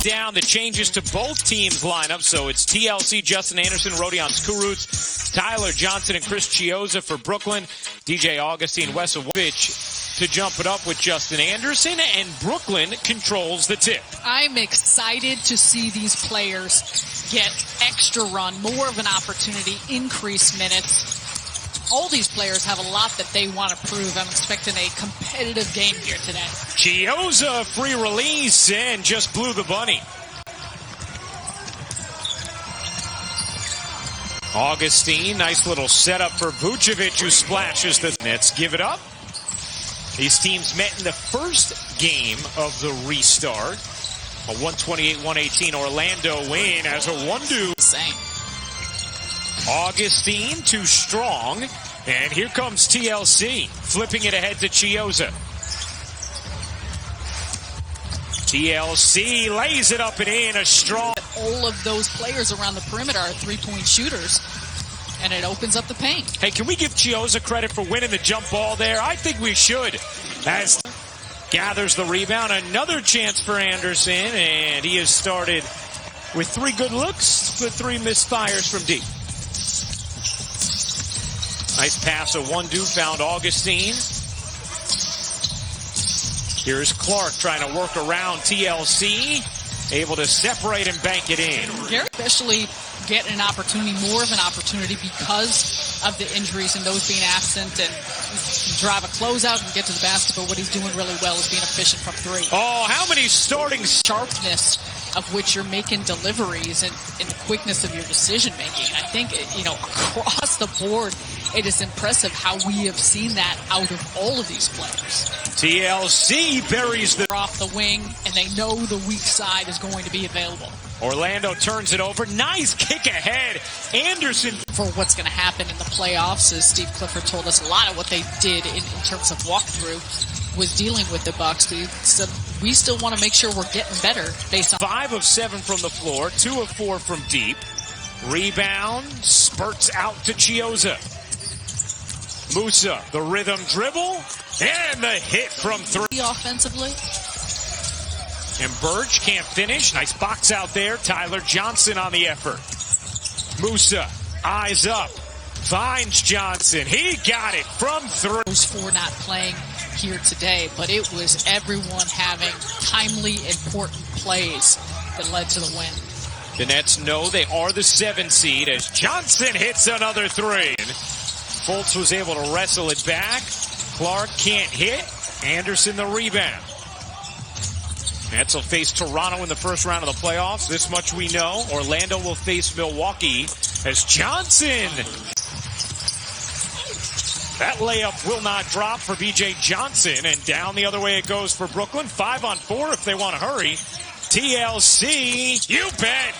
down the changes to both teams' lineup. So it's TLC, Justin Anderson, Rodion Skuruc, Tyler Johnson, and Chris Chiozza for Brooklyn. DJ Augustine, Wes Iwundu to jump it up with Justin Anderson, and Brooklyn controls the tip. I'm excited to see these players get extra run, more of an opportunity, increase minutes. All these players have a lot that they want to prove. I'm expecting a competitive game here today. Chiozza, free release, and just blew the bunny. Augustine, nice little setup for Vucevic, who splashes the Nets. Give it up. These teams met in the first game of the restart. A 128-118 Orlando win as Iwundu. Same. Augustine too strong, and here comes TLC, flipping it ahead to Chiozza. TLC lays it up and in, a strong. All of those players around the perimeter are three-point shooters, and it opens up the paint. Hey, can we give Chiozza credit for winning the jump ball there? I think we should. As gathers the rebound, another chance for Anderson, and he has started with 3 good looks, but 3 misfires from deep. Nice pass of Iwundu, found Augustine. Here's Clark trying to work around TLC, able to separate and bank it in. Gary especially getting an opportunity, more of an opportunity because of the injuries and those being absent, and drive a closeout and get to the basket, but what he's doing really well is being efficient from 3. Oh, how many starting sharpness of which you're making deliveries and the quickness of your decision making. I think, across the board, it is impressive how we have seen that out of all of these players. TLC buries the off the wing, and they know the weak side is going to be available. Orlando turns it over. Nice kick ahead. Anderson. For what's going to happen in the playoffs, as Steve Clifford told us, a lot of what they did in terms of walkthrough was dealing with the Bucks. So we still want to make sure we're getting better based on 5 of 7 from the floor, 2 of 4 from deep. Rebound, spurts out to Chiozza. Musa, the rhythm dribble, and the hit from 3. Offensively. And Burge can't finish. Nice box out there. Tyler Johnson on the effort. Musa, eyes up, finds Johnson. He got it from 3. Those 4 not playing here today, but it was everyone having timely, important plays that led to the win. The Nets know they are the 7 seed as Johnson hits another 3. Fultz was able to wrestle it back. Clark can't hit. Anderson the rebound. Nets will face Toronto in the first round of the playoffs. This much we know. Orlando will face Milwaukee as Johnson. That layup will not drop for B.J. Johnson, and down the other way it goes for Brooklyn. 5 on 4 if they want to hurry. TLC, you bet.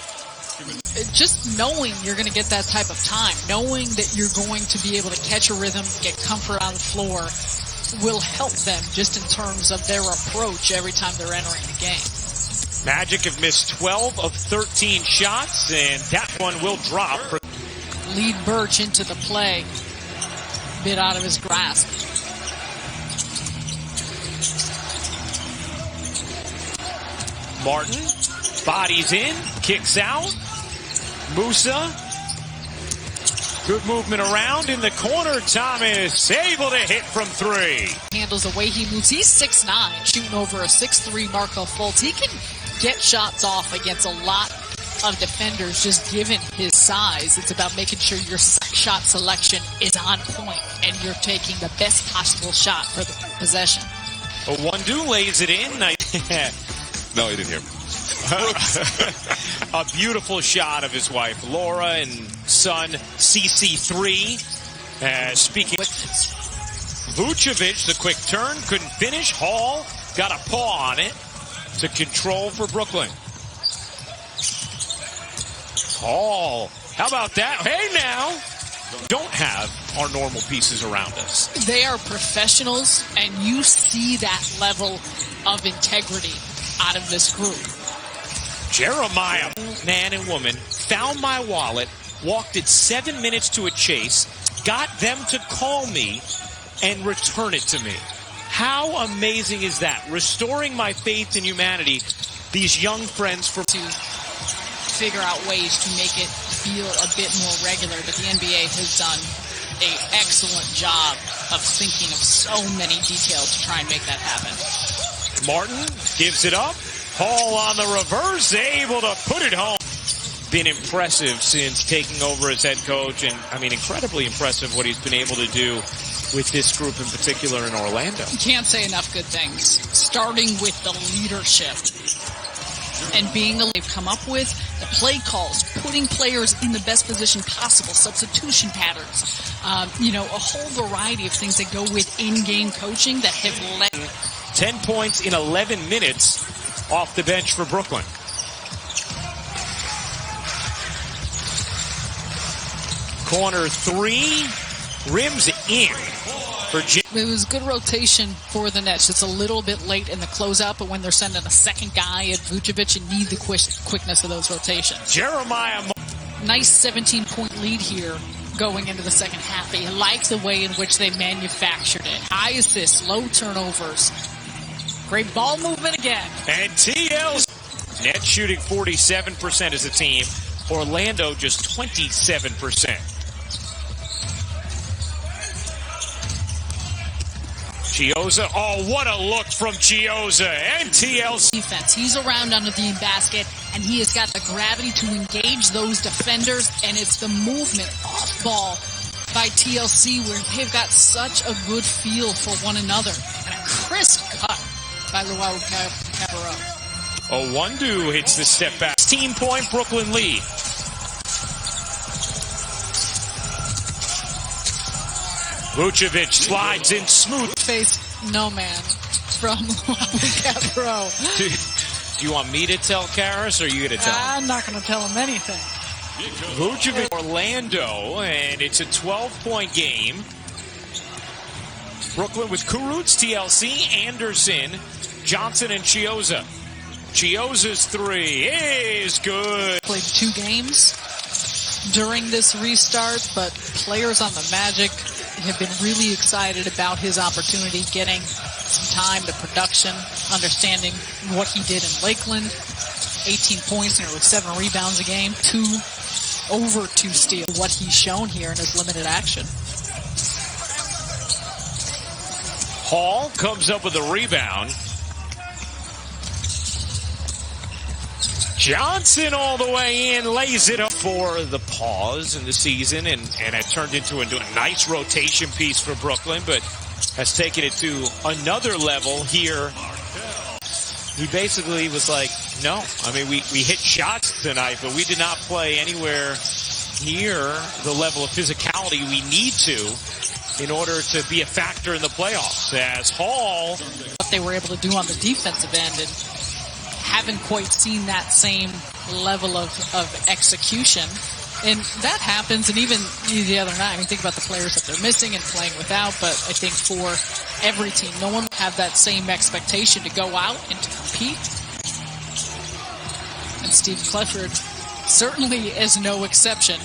Just knowing you're going to get that type of time, knowing that you're going to be able to catch a rhythm, get comfort on the floor, will help them just in terms of their approach every time they're entering the game. Magic have missed 12 of 13 shots, and that one will drop. Lead Birch into the play, bit out of his grasp. Martin, bodies in, kicks out. Musa, good movement around in the corner. Thomas able to hit from 3. Handles the way he moves. He's 6'9", shooting over a 6'3" Marco Fultz. He can get shots off against a lot of defenders just given his size. It's about making sure your shot selection is on point and you're taking the best possible shot for the possession. Iwundu lays it in. No, he didn't hear me. A beautiful shot of his wife Laura and son CC3. Speaking Vucevic, the quick turn, couldn't finish. Hall got a paw on it to control for Brooklyn. Hall, how about that? Hey now, don't have our normal pieces around us. They are professionals, and you see that level of integrity out of this group. Jeremiah, man and woman, found my wallet, walked it 7 minutes to a chase, got them to call me, and return it to me. How amazing is that? Restoring my faith in humanity these young friends from to figure out ways to make it feel a bit more regular, but the NBA has done an excellent job of thinking of so many details to try and make that happen. Martin gives it up. Hall on the reverse, able to put it home. Been impressive since taking over as head coach, and I mean, incredibly impressive what he's been able to do with this group in particular in Orlando. You can't say enough good things, starting with the leadership and being they've come up with, the play calls, putting players in the best position possible, substitution patterns, a whole variety of things that go with in-game coaching that have led. 10 points in 11 minutes off the bench for Brooklyn. Corner three, rims in for Jim. It was good rotation for the Nets. It's a little bit late in the closeout, but when they're sending a second guy at Vucevic, you need the quickness of those rotations. Jeremiah. Nice 17-point lead here going into the second half. He likes the way in which they manufactured it. High assists, low turnovers. Great ball movement again. And TL. Nets shooting 47% as a team. Orlando just 27%. Chiozza, oh, what a look from Chiozza, and TLC. Defense, he's around under the basket, and he has got the gravity to engage those defenders, and it's the movement off ball by TLC where they've got such a good feel for one another, and a crisp cut by Luwauwu-Cabarrot. Iwundu hits the step back. 16-point Brooklyn lead. Vucevic slides in smooth. Face no man from Luwauwu-Cabarrot. Do you want me to tell Karras, or are you going to tell him? I'm not going to tell him anything. Vucevic, Orlando, and it's a 12-point game. Brooklyn with Kurucs, TLC, Anderson, Johnson, and Chiozza. Chiozza's three is good. Played 2 games during this restart, but players on the Magic have been really excited about his opportunity, getting some time to production, understanding what he did in Lakeland. 18 points and 7 rebounds a game, 2 steals. What he's shown here in his limited action. Hall comes up with a rebound. Johnson all the way in, lays it up for the pause in the season, and it turned into a nice rotation piece for Brooklyn, but has taken it to another level here. He basically was like, no, I mean, we hit shots tonight, but we did not play anywhere near the level of physicality we need to in order to be a factor in the playoffs. As Hall, what they were able to do on the defensive end, and haven't quite seen that same level of execution. And that happens, and even the other night, I mean, think about the players that they're missing and playing without, but I think for every team, no one will have that same expectation to go out and to compete. And Steve Clifford certainly is no exception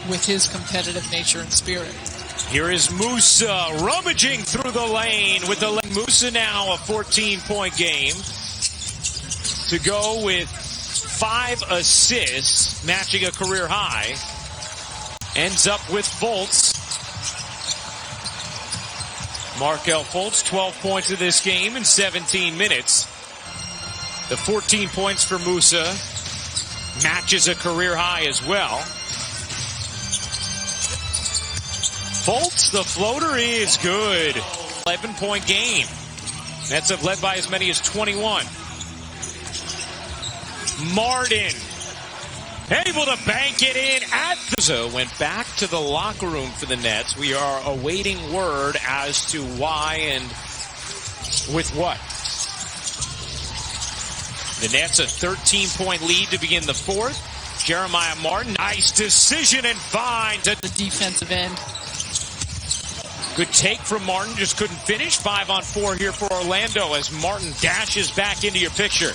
with his competitive nature and spirit. Here is Musa rummaging through the lane with the Musa now a 14-point game to go with 5 assists, matching a career high. Ends up with Fultz. Markelle Fultz, 12 points in this game in 17 minutes. The 14 points for Musa matches a career high as well. Fultz, the floater is good. 11-point game. Nets have led by as many as 21. Martin able to bank it in at the... Went back to the locker room for the Nets. We are awaiting word as to why and with what. The Nets a 13-point lead to begin the fourth. Jeremiah Martin, nice decision and finds at the defensive end. Good take from Martin, just couldn't finish. 5-on-4 here for Orlando as Martin dashes back into your picture.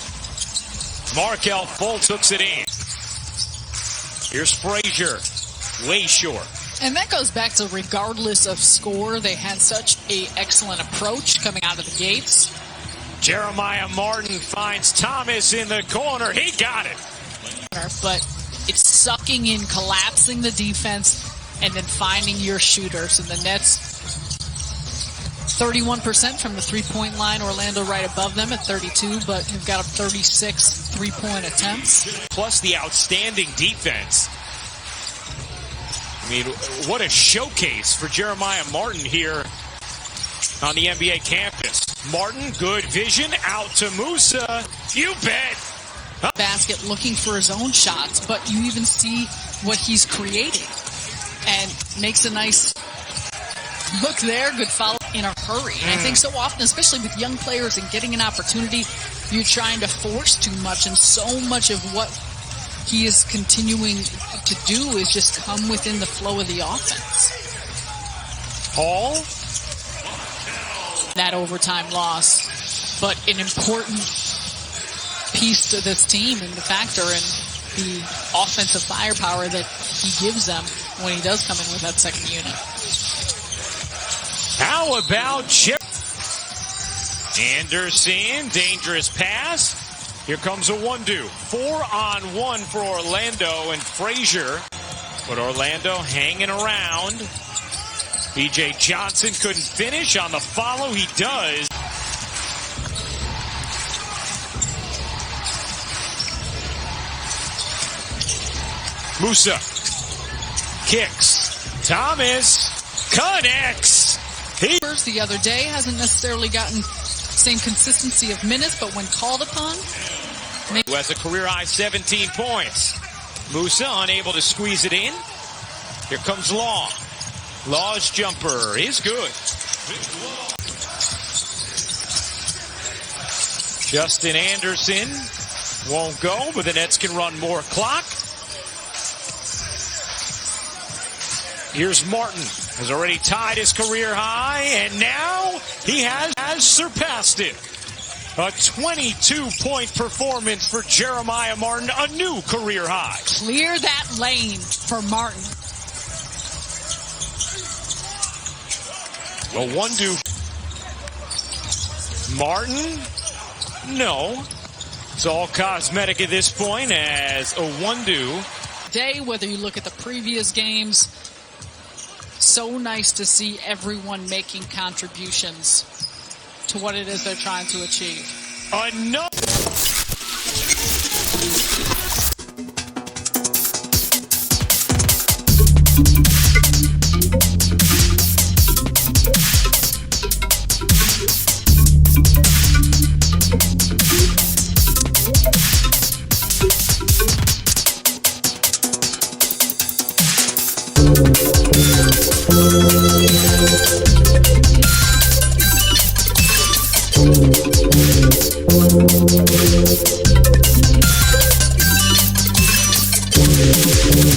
Markelle Fultz hooks it in. Here's Frazier, way short. And that goes back to regardless of score, they had such an excellent approach coming out of the gates. Jeremiah Martin finds Thomas in the corner. He got it. But it's sucking in, collapsing the defense, and then finding your shooters. And the Nets, 31% from the three-point line. Orlando right above them at 32, but have got 36 three-point attempts. Plus the outstanding defense. I mean, what a showcase for Jeremiah Martin here on the NBA campus. Martin, good vision, out to Musa. You bet. Basket looking for his own shots, but you even see what he's creating. And makes a nice look there. Good follow in a hurry. And I think so often, especially with young players and getting an opportunity, you're trying to force too much. And so much of what he is continuing to do is just come within the flow of the offense. Hall. That overtime loss, but an important piece to this team and the factor in the offensive firepower that he gives them when he does come in with that second unit. How about Chip? Anderson, dangerous pass. Here comes Iwundu. 4-on-1 for Orlando and Frazier. But Orlando hanging around. B.J. Johnson couldn't finish on the follow. He does. Musa kicks. Thomas connects. The other day hasn't necessarily gotten same consistency of minutes, but when called upon, who has a career-high 17 points. Musa unable to squeeze it in. Here comes Law. Law's jumper is good. Justin Anderson won't go, but the Nets can run more clock. Here's Martin, has already tied his career high, and now he has surpassed it. A 22-point performance for Jeremiah Martin, a new career high. Clear that lane for Martin. Iwundu. Martin? No. It's all cosmetic at this point as Iwundu. Day, whether you look at the previous games, so nice to see everyone making contributions to what it is they're trying to achieve. Another. Thank you.